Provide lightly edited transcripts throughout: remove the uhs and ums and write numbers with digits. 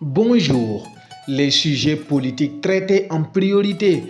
Bonjour. Les sujets politiques traités en priorité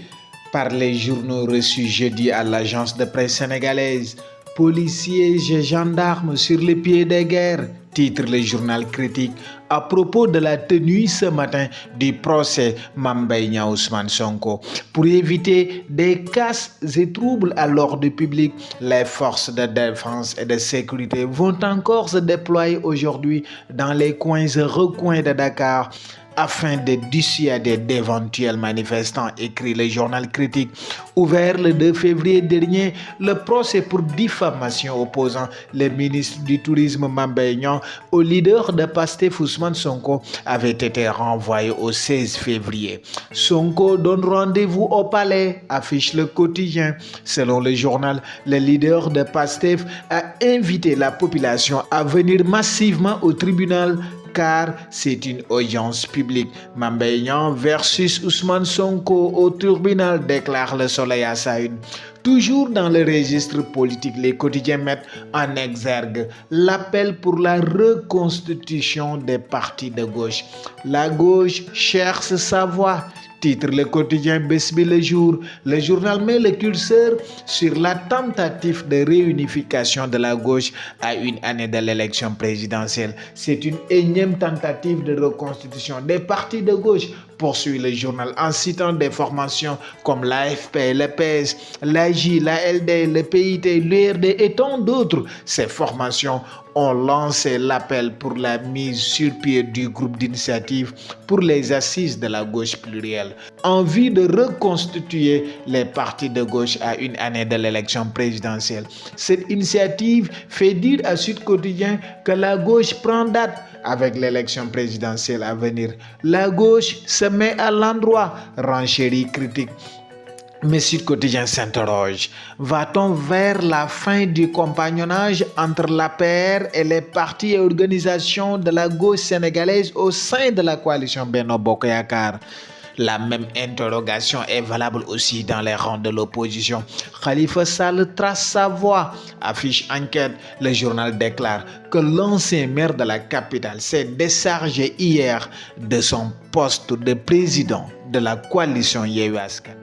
par les journaux reçus jeudi à l'agence de presse sénégalaise. Policiers et gendarmes sur les pieds de guerre, titre le journal Critique à propos de la tenue ce matin du procès Mame Mbaye Niang Ousmane Sonko. Pour éviter des casses et troubles à l'ordre public, les forces de défense et de sécurité vont encore se déployer aujourd'hui dans les coins et recoins de Dakar afin de dissuader d'éventuels manifestants, écrit le journal Critique. Ouvert le 2 février dernier, le procès pour diffamation opposant le ministre du Tourisme Mame Mbaye Niang au leader de Pastef Ousmane Sonko avait été renvoyé au 16 février. Sonko donne rendez-vous au palais, affiche le quotidien. Selon le journal, le leader de Pastef a invité la population à venir massivement au tribunal car c'est une audience publique. Mame Mbaye Niang versus Ousmane Sonko au tribunal, déclare le Soleil à sa une. Toujours dans le registre politique, les quotidiens mettent en exergue l'appel pour la reconstitution des partis de gauche. La gauche cherche sa voie, titre le quotidien Bës Bi Le Jour. Le journal met le curseur sur la tentative de réunification de la gauche à une année de l'élection présidentielle. C'est une énième tentative de reconstitution des partis de gauche, poursuit le journal en citant des formations comme l'AFP, le PS, l'AJ, la LD, le PIT, l'URD et tant d'autres. Ces formations ont lancé l'appel pour la mise sur pied du groupe d'initiative pour les assises de la gauche plurielle, en vue de reconstituer les partis de gauche à une année de l'élection présidentielle. Cette initiative fait dire à Sud Quotidien que la gauche prend date avec l'élection présidentielle à venir. La gauche se met à l'endroit, renchérit Critique. Mais Sud Quotidien s'interroge. Va-t-on vers la fin du compagnonnage entre l'APR et les partis et organisations de la gauche sénégalaise au sein de la coalition Benno Bokk Yakaar? La même interrogation est valable aussi dans les rangs de l'opposition. Khalifa Sall trace sa voie, affiche Enquête. Le journal déclare que l'ancien maire de la capitale s'est déchargé hier de son poste de président de la coalition Yewwi Askan.